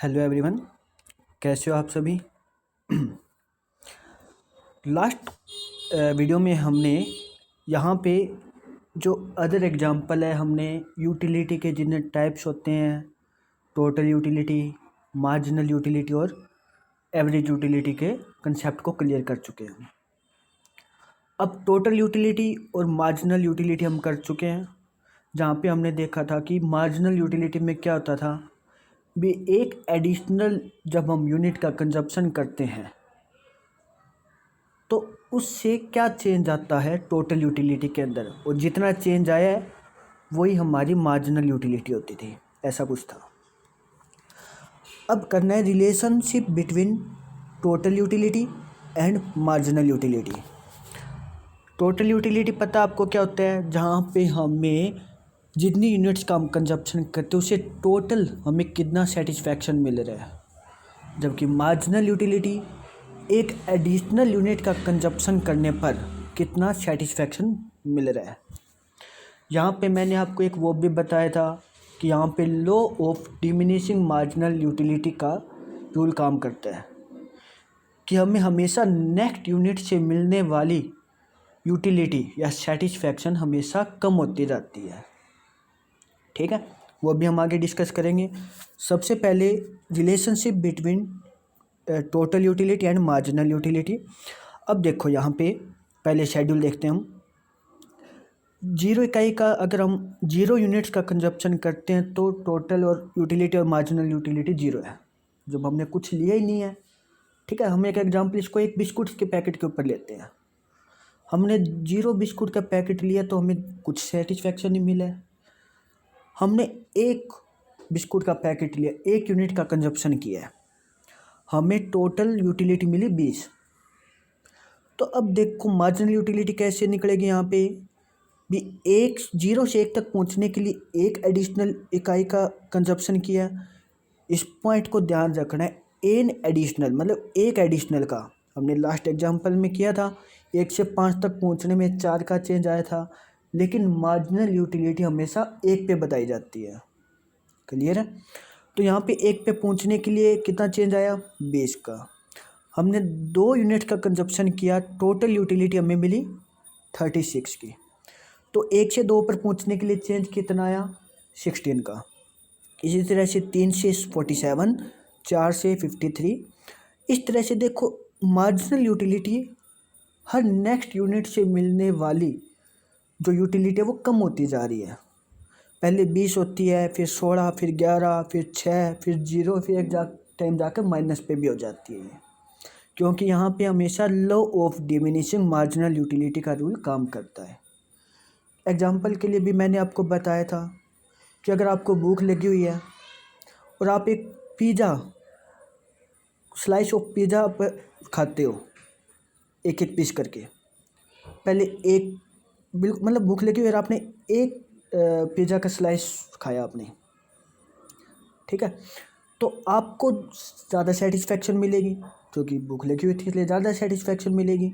Hello everyone, कैसे हो आप सभी। लास्ट वीडियो में हमने यहाँ पे जो अदर एग्जांपल है, हमने यूटिलिटी के जितने टाइप्स होते हैं, टोटल यूटिलिटी, मार्जिनल यूटिलिटी और एवरेज यूटिलिटी के कंसेप्ट को क्लियर कर चुके हैं। अब टोटल यूटिलिटी और मार्जिनल यूटिलिटी हम कर चुके हैं, जहाँ पे हमने देखा था कि मार्जिनल यूटिलिटी में क्या होता था भी, एक एडिशनल जब हम यूनिट का कंजप्शन करते हैं तो उससे क्या चेंज आता है टोटल यूटिलिटी के अंदर, और जितना चेंज आया है वही हमारी मार्जिनल यूटिलिटी होती थी, ऐसा कुछ था। अब करना है relationship between total utility and marginal utility. Total utility पता आपको क्या होता है, जहाँ पे हमें जितनी यूनिट्स का हम कंजप्शन करते हैं उससे टोटल हमें कितना सेटिस्फैक्शन मिल रहा है। जबकि मार्जिनल यूटिलिटी एक एडिशनल यूनिट का कंजप्शन करने पर कितना सेटिस्फैक्शन मिल रहा है। यहाँ पे मैंने आपको एक वो भी बताया था कि यहाँ पे law of diminishing marginal utility का रूल काम करता है कि हमें हमेशा नेक्स्ट यूनिट से मिलने वाली यूटिलिटी या सेटिस्फैक्शन हमेशा कम होती जाती है। ठीक है, वो भी हम आगे डिस्कस करेंगे। सबसे पहले relationship between total utility and marginal utility. अब देखो यहाँ पे पहले शेड्यूल देखते हैं हम। 0 इकाई का अगर हम 0 यूनिट्स का कंजप्शन करते हैं तो टोटल और यूटिलिटी और मार्जिनल यूटिलिटी 0 है, जब हमने कुछ लिया ही नहीं है। ठीक है, हम एक एग्जाम्पल इसको एक बिस्कुट के पैकेट के ऊपर लेते हैं। हमने 0 बिस्कुट का पैकेट लिया तो हमें कुछ सेटिस्फैक्शन नहीं मिला है। हमने एक बिस्कुट का पैकेट लिया, 1 यूनिट का कंजप्शन किया है, हमें टोटल यूटिलिटी मिली 20। तो अब देखो मार्जिनल यूटिलिटी कैसे निकलेगी। यहाँ पे भी 0 से 1 तक पहुँचने के लिए एक एडिशनल इकाई का कंजप्शन किया। इस पॉइंट को ध्यान रखना है, एन एडिशनल मतलब एक एडिशनल का हमने लास्ट एग्जांपल में किया था, 1 से 5 तक पहुँचने में 4 का चेंज आया था, लेकिन मार्जिनल यूटिलिटी हमेशा 1 पे बताई जाती है। क्लियर है। तो यहाँ पे 1 पे पहुँचने के लिए कितना चेंज आया, 20 का। हमने 2 यूनिट का कंजप्शन किया, टोटल यूटिलिटी हमें मिली 36 की। तो 1 से 2 पर पहुँचने के लिए चेंज कितना आया, 16 का। इसी तरह से 3 से 47, 4 से 53। इस तरह से देखो मार्जिनल यूटिलिटी हर नेक्स्ट यूनिट से मिलने वाली जो यूटिलिटी है वो कम होती जा रही है। पहले 20 होती है, फिर 16, फिर 11, फिर 6, फिर 0, फिर एक टाइम जाकर माइनस पे भी हो जाती है, क्योंकि यहाँ पे हमेशा law of diminishing marginal utility का रूल काम करता है। एग्जाम्पल के लिए भी मैंने आपको बताया था कि अगर आपको भूख लगी हुई है और आप एक पिज़्ज़ा, स्लाइस ऑफ पिज़्ज़ा पर खाते हो एक एक पीस करके। पहले एक बिल्कुल मतलब भूख लगी हुई और आपने एक पिज़्ज़ा का स्लाइस खाया आपने, ठीक है, तो आपको ज़्यादा सेटिस्फैक्शन मिलेगी क्योंकि भूख लगी हुई थी, इसलिए ज़्यादा सेटिस्फैक्शन मिलेगी।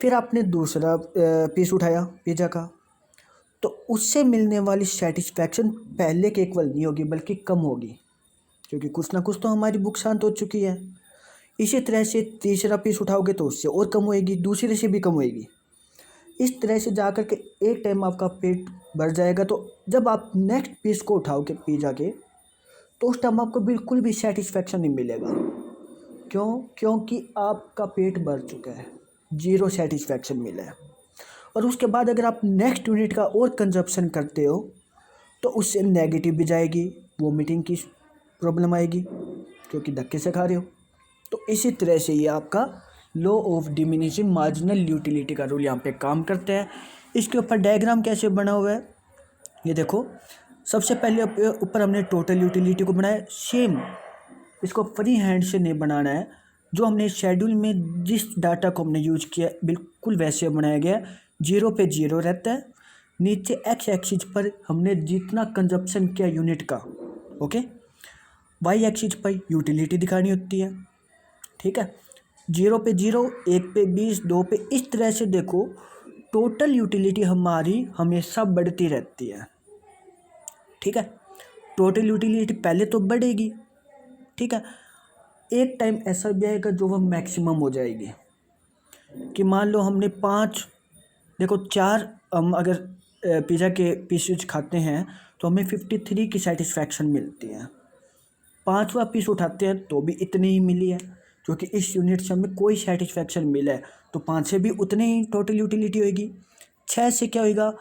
फिर आपने दूसरा पीस उठाया पिज़्ज़ा का, तो उससे मिलने वाली सेटिस्फैक्शन पहले के इक्वल नहीं होगी बल्कि कम होगी, क्योंकि कुछ ना कुछ तो हमारी भूख शांत हो चुकी है। इसी तरह से तीसरा पीस उठाओगे तो उससे और कम होएगी, दूसरे से भी कम होएगी। इस तरह से जा कर के एक टाइम आपका पेट भर जाएगा। तो जब आप नेक्स्ट पीस को उठाओगे पिज़्ज़ा के, तो उस टाइम आपको बिल्कुल भी सेटिस्फैक्शन नहीं मिलेगा। क्यों? क्योंकि आपका पेट भर चुका है, 0 सेटिस्फैक्शन मिला है। और उसके बाद अगर आप नेक्स्ट यूनिट का और कंजप्शन करते हो तो उससे नेगेटिव भी जाएगी, वोमिटिंग की प्रॉब्लम आएगी क्योंकि धक्के से खा रहे हो। तो इसी तरह से ये आपका law of diminishing marginal utility का रूल यहाँ पे काम करते हैं। इसके ऊपर डायग्राम कैसे बना हुआ है ये देखो। सबसे पहले ऊपर हमने टोटल यूटिलिटी को बनाया, सेम इसको फ्री हैंड से नहीं बनाना है, जो हमने शेड्यूल में जिस डाटा को हमने यूज किया बिल्कुल वैसे बनाया गया। 0 पे 0 रहता है, नीचे एक्स एक्सिस पर हमने जितना कंजप्शन किया यूनिट का, ओके, वाई एक्सिस पर यूटिलिटी दिखानी होती है। ठीक है, 0 पे 0, 1 पे 20, 2 पे, इस तरह से देखो टोटल यूटिलिटी हमारी हमेशा बढ़ती रहती है। ठीक है, टोटल यूटिलिटी पहले तो बढ़ेगी ठीक है। एक टाइम ऐसा भी आएगा जो वह मैक्सिमम हो जाएगी कि मान लो हमने 5, देखो 4 हम अगर पिज़्ज़ा के पीसेज खाते हैं तो हमें 53 की सेटिस्फैक्शन मिलती है। 5वां पीस उठाते हैं तो भी इतनी ही मिली है, क्योंकि इस यूनिट से हमें कोई सेटिस्फैक्शन मिला है तो 5 से भी उतनी ही टोटल यूटिलिटी होगी। 6 से क्या होगा,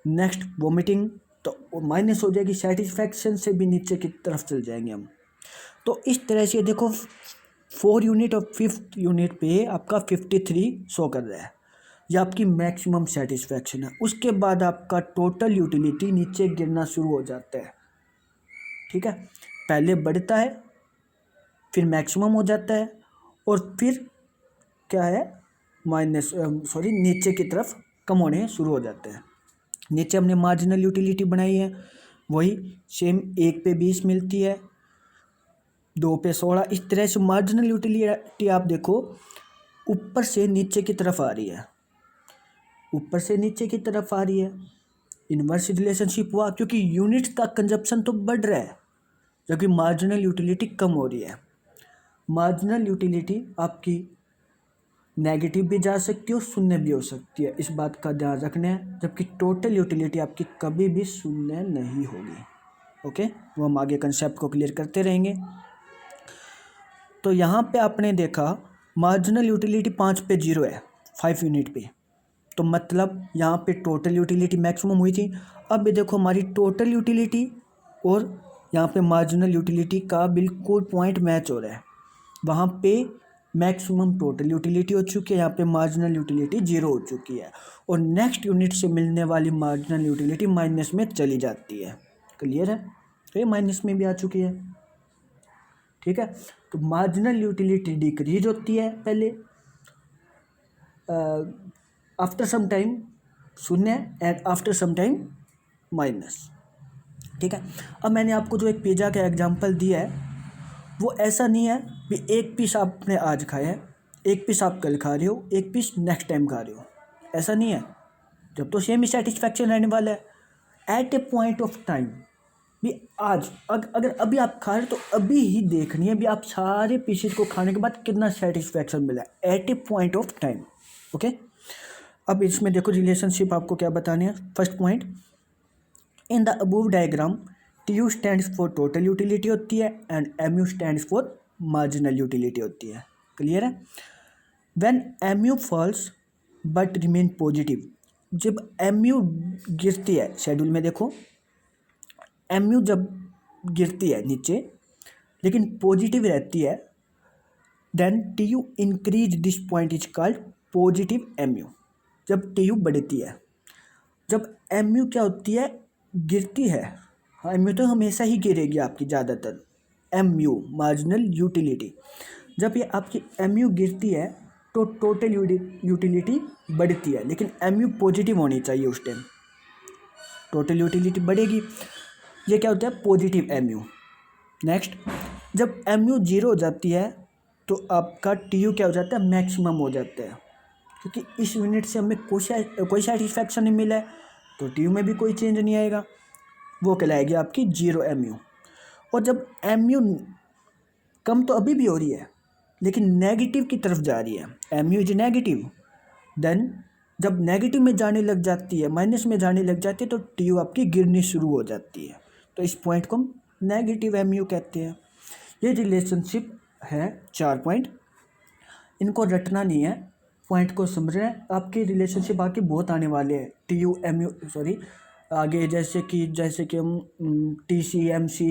नेक्स्ट वोमिटिंग, तो माइनस हो जाएगी, सेटिस्फैक्शन से भी नीचे की तरफ चल जाएंगे हम। तो इस तरह से देखो 4 यूनिट और 5th यूनिट पे आपका 53 शो कर रहा है, ये आपकी मैक्सिमम सेटिस्फैक्शन है। उसके बाद आपका टोटल यूटिलिटी नीचे गिरना शुरू हो जाता है, ठीक है। पहले बढ़ता है, फिर मैक्सिमम हो जाता है, और फिर क्या है, नीचे की तरफ कम होने शुरू हो जाते हैं। नीचे हमने मार्जिनल यूटिलिटी बनाई है, वही सेम 1 पे 20 मिलती है, 2 पे 16। इस तरह से मार्जिनल यूटिलिटी आप देखो ऊपर से नीचे की तरफ आ रही है, ऊपर से नीचे की तरफ आ रही है। इन्वर्स रिलेशनशिप हुआ क्योंकि यूनिट्स का कंजप्शन तो बढ़ रहा है जबकि मार्जिनल यूटिलिटी कम हो रही है। मार्जिनल यूटिलिटी आपकी नेगेटिव भी जा सकती है और शून्य भी हो सकती है, इस बात का ध्यान रखना है। जबकि टोटल यूटिलिटी आपकी कभी भी शून्य नहीं होगी। ओके, वो हम आगे कंसेप्ट को क्लियर करते रहेंगे। तो यहाँ पे आपने देखा मार्जिनल यूटिलिटी 5 पे 0 है 5 यूनिट पे, तो मतलब यहाँ पे टोटल यूटिलिटी मैक्सिमम हुई थी। अब ये देखो हमारी टोटल यूटिलिटी और यहाँ पे मार्जिनल यूटिलिटी का बिल्कुल पॉइंट मैच हो रहा है। वहाँ पे मैक्सिमम टोटल यूटिलिटी हो चुकी है, यहाँ पे मार्जिनल यूटिलिटी 0 हो चुकी है, और नेक्स्ट यूनिट से मिलने वाली मार्जिनल यूटिलिटी माइनस में चली जाती है। क्लियर है, तो ये माइनस में भी आ चुकी है, ठीक है। तो मार्जिनल यूटिलिटी डिक्रीज होती है पहले, आफ्टर सम टाइम शून्य, and after some time minus, ठीक है। अब मैंने आपको जो एक पिज़्ज़ा का एग्जांपल दिया है वो ऐसा नहीं है कि एक पीस आपने आज खाया है, एक पीस आप कल खा रहे हो, एक पीस नेक्स्ट टाइम खा रहे हो, ऐसा नहीं है। जब तो सेम ही सेटिस्फैक्शन रहने वाला है। At a point of time भी आज अगर अभी आप खा रहे हो तो अभी ही देखनी है भी आप सारे पीसेस को खाने के बाद कितना सेटिस्फैक्शन मिला है at a point of time. Okay, अब इसमें देखो रिलेशनशिप आपको क्या बतानी है। First point, in the above diagram TU stands for total utility होती है and MU stands for marginal utility होती है। क्लियर है। When MU falls but remain positive, जब MU गिरती है, शेड्यूल में देखो MU जब गिरती है नीचे लेकिन पॉजिटिव रहती है, then TU increase this point is called positive MU। जब TU बढ़ती है, जब MU क्या होती है, गिरती है, हाँ MU तो हमेशा ही गिरेगी आपकी ज़्यादातर, MU मार्जिनल यूटिलिटी, जब ये आपकी MU गिरती है तो टोटल यूटिलिटी बढ़ती है, लेकिन MU पॉजिटिव होनी चाहिए उस टाइम, टोटल यूटिलिटी बढ़ेगी, ये क्या होता है पॉजिटिव MU। नेक्स्ट, जब MU 0 हो जाती है तो आपका TU क्या हो जाता है, मैक्सिमम हो जाता है, क्योंकि इस यूनिट से हमें कोई सेटिस्फैक्शन नहीं मिला है तो TU में भी कोई चेंज नहीं आएगा, वो कहलाएगी आपकी 0 MU। और जब MU कम तो अभी भी हो रही है लेकिन नेगेटिव की तरफ जा रही है, MU इज नेगेटिव, देन जब नेगेटिव में जाने लग जाती है, माइनस में जाने लग जाती है तो TU आपकी गिरनी शुरू हो जाती है, तो इस पॉइंट को हम नेगेटिव MU कहते हैं। ये रिलेशनशिप है 4 पॉइंट, इनको रटना नहीं है, पॉइंट को समझना है। आपकी रिलेशनशिप आके बहुत आने वाले हैं, TU MU आगे जैसे कि हम TC MC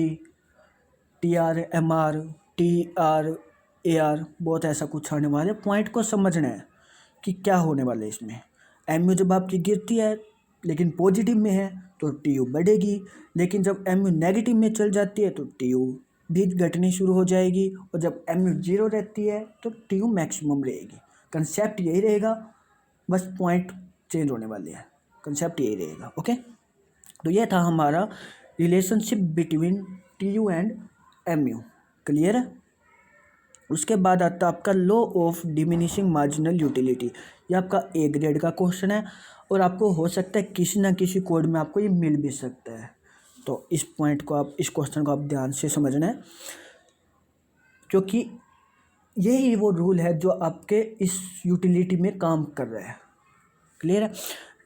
TR MR TR AR बहुत ऐसा कुछ आने वाले। पॉइंट को समझना है कि क्या होने वाला है इसमें। MU जब आपकी गिरती है लेकिन पॉजिटिव में है तो TU बढ़ेगी, लेकिन जब MU नेगेटिव में चल जाती है तो TU भी घटनी शुरू हो जाएगी, और जब MU 0 रहती है तो TU मैक्सिमम रहेगी। कंसेप्ट यही रहेगा, बस पॉइंट चेंज होने वाले हैं, कंसेप्ट यही रहेगा। ओके, तो ये था हमारा relationship between TU and MU। Clear है। उसके बाद आता है आपका law of diminishing marginal utility. ये आपका A ग्रेड का क्वेश्चन है और आपको हो सकता है किसी ना किसी कोड में आपको ये मिल भी सकता है, तो इस क्वेश्चन को आप ध्यान से समझना है। क्योंकि यही वो रूल है जो आपके इस यूटिलिटी में काम कर रहा है। क्लियर है?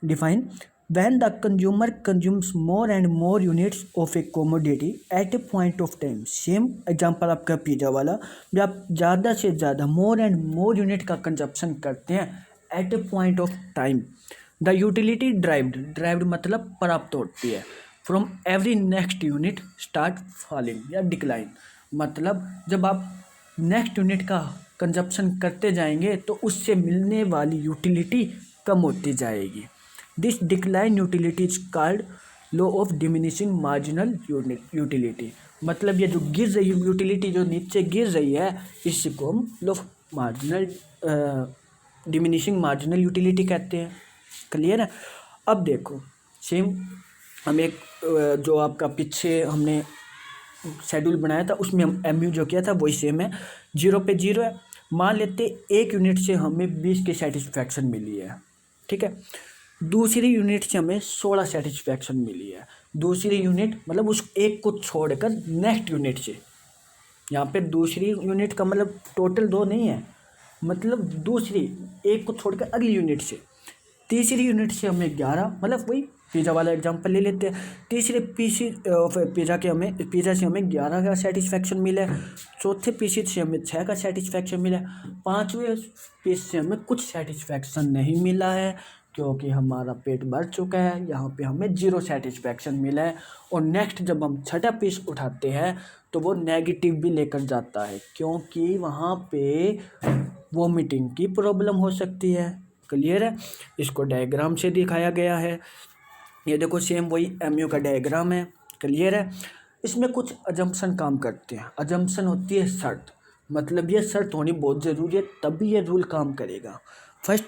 Define when the consumer consumes more and more units of a commodity at a point of time। Same example आपका पिज़्ज़ा वाला, जब आप ज़्यादा से ज़्यादा मोर एंड मोर यूनिट का कंजप्शन करते हैं at a point of time, the utility derived मतलब प्राप्त होती है from every next unit start falling या डिक्लाइन। मतलब जब आप नेक्स्ट यूनिट का कंजप्शन करते जाएंगे तो उससे मिलने वाली यूटिलिटी कम होती जाएगी। This decline utility is called law of diminishing marginal utility. मतलब ये जो गिर रही यूटिलिटी जो नीचे गिर रही है इसको हम law of marginal diminishing marginal utility कहते हैं। क्लियर है? अब देखो सेम हम एक जो आपका पीछे हमने शेड्यूल बनाया था उसमें हम एमयू जो किया था वही सेम है। 0 पे 0 है। मान लेते एक यूनिट से हमें 20 की सेटिस्फैक्शन मिली है, ठीक है। दूसरी यूनिट से हमें 16 सेटिस्फैक्शन मिली है। दूसरी यूनिट मतलब उस एक को छोड़कर नेक्स्ट यूनिट से, यहाँ पे दूसरी यूनिट का मतलब टोटल 2 नहीं है, मतलब दूसरी एक को छोड़कर अगली यूनिट से। तीसरी यूनिट से हमें 11, मतलब वही पिज़्ज़ा वाला एग्जांपल ले लेते हैं। तीसरे पिज़्ज़ा से हमें 11 का सेटिस्फैक्शन मिला है। चौथे पीस से हमें 6 का सेटिस्फैक्शन मिला है। पाँचवें पीस से हमें कुछ सेटिस्फैक्शन नहीं मिला है क्योंकि हमारा पेट भर चुका है। यहाँ पे हमें 0 सेटिस्फैक्शन मिला है। और नेक्स्ट जब हम छठा पीस उठाते हैं तो वो नेगेटिव भी लेकर जाता है क्योंकि वहाँ पे वोमिटिंग की प्रॉब्लम हो सकती है। क्लियर है? इसको डायग्राम से दिखाया गया है। ये देखो सेम वही एमयू का डायग्राम है। क्लियर है? इसमें कुछ अजम्पशन काम करते हैं। अजम्पशन होती है शर्त, मतलब ये शर्त होनी बहुत ज़रूरी है तभी ये रूल काम करेगा। फर्स्ट,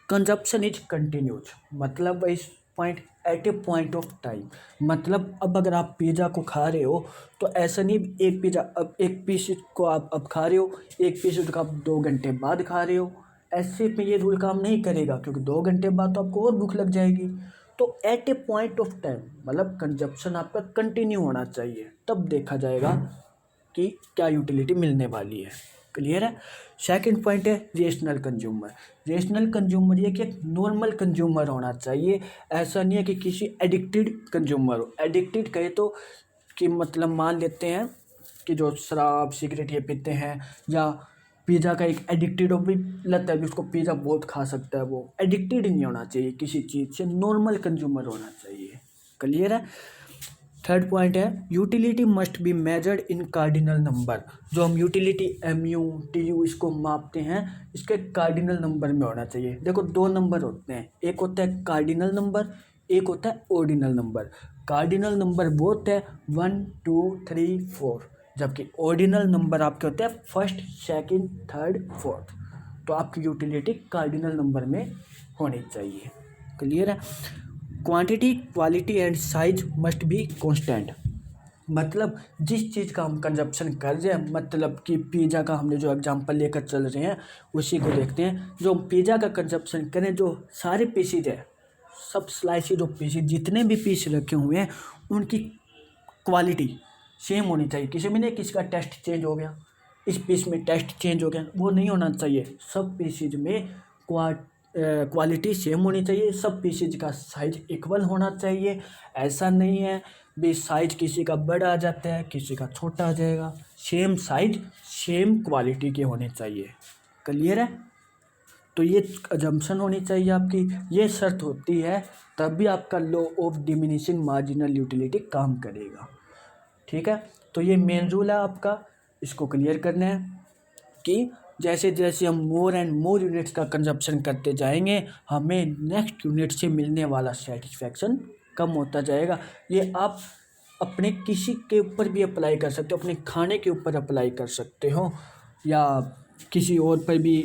कंजप्शन इज कंटिन्यूज, मतलब इस point at a point of time. मतलब अब अगर आप पिज़्ज़ा को खा रहे हो तो ऐसा नहीं एक पिज़्ज़ा अब एक पीस को आप अब खा रहे हो, एक पीस को आप 2 घंटे बाद खा रहे हो, ऐसे में ये रूल काम नहीं करेगा क्योंकि 2 घंटे बाद तो आपको और भूख लग जाएगी। तो at a point of time मतलब कंजप्शन आपका कंटिन्यू होना चाहिए, तब देखा जाएगा कि क्या यूटिलिटी मिलने वाली है। क्लियर है? सेकंड पॉइंट है रेशनल कंज्यूमर। रेशनल कंज्यूमर ये कि एक नॉर्मल कंज्यूमर होना चाहिए, ऐसा नहीं है कि किसी एडिक्टेड कंज्यूमर हो। एडिक्टेड कहे तो कि मतलब मान लेते हैं कि जो शराब सिगरेट ये पीते हैं या पिज़्ज़ा का एक एडिक्टेड हो भी लत है, भी उसको पिज़्ज़ा बहुत खा सकता है, वो एडिक्टेड नहीं होना चाहिए किसी चीज़ से, नॉर्मल कंज्यूमर होना चाहिए। क्लियर है? थर्ड पॉइंट है utility must be measured in cardinal number. जो हम यूटिलिटी एमयू टीयू इसको मापते हैं इसके कार्डिनल नंबर में होना चाहिए। देखो 2 नंबर होते हैं, एक होता है कार्डिनल नंबर, एक होता है ऑर्डिनल नंबर। कार्डिनल नंबर वो होते हैं 1 2 3 4, जबकि ऑर्डिनल नंबर आपके होते हैं 1st 2nd 3rd 4th। तो आपकी यूटिलिटी कार्डिनल नंबर में होनी चाहिए। क्लियर है? Quantity quality and size must be constant. मतलब जिस चीज़ का हम कंजप्शन कर रहे हैं, मतलब कि पिज़्ज़ा का हमने जो एग्जांपल लेकर चल रहे हैं उसी को देखते हैं। जो पिज़्ज़ा का कंजप्शन करें, जो सारे पीसीज है, सब स्लाइस जो पीसीज जितने भी पीस रखे हुए हैं उनकी क्वालिटी सेम होनी चाहिए। किसी में नहीं किसी का टेस्ट चेंज हो गया, इस पीस में टेस्ट चेंज हो गया, वो नहीं होना चाहिए। सब पीसीज में क्वालिटी सेम होनी चाहिए, सब पीसीज का साइज इक्वल होना चाहिए। ऐसा नहीं है भी साइज किसी का बड़ा आ जाता है किसी का छोटा आ जाएगा, सेम साइज सेम क्वालिटी के होने चाहिए। क्लियर है? तो ये अजम्पशन होनी चाहिए आपकी, ये शर्त होती है तभी आपका law of diminishing marginal utility काम करेगा। ठीक है? तो ये मेन रूल है आपका, इसको क्लियर करना है कि जैसे जैसे हम मोर एंड मोर यूनिट्स का कंजप्शन करते जाएंगे हमें नेक्स्ट यूनिट से मिलने वाला सेटिस्फैक्शन कम होता जाएगा। ये आप अपने किसी के ऊपर भी अप्लाई कर सकते हो, अपने खाने के ऊपर अप्लाई कर सकते हो या किसी और पर भी।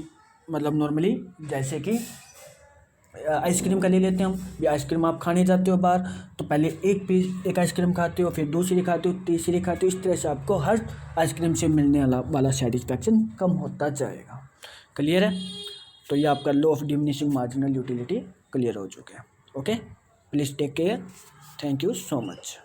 मतलब नॉर्मली जैसे कि आइसक्रीम का ले लेते हैं हम, भी आइसक्रीम आप खाने जाते हो बाहर तो पहले एक आइसक्रीम खाते हो, फिर दूसरी खाते हो, तीसरी खाते हो, इस तरह से आपको हर आइसक्रीम से मिलने वाला सेटिस्फैक्शन कम होता जाएगा। क्लियर है? तो ये आपका law of diminishing marginal utility clear हो चुका है। Okay, please take care, thank you so much.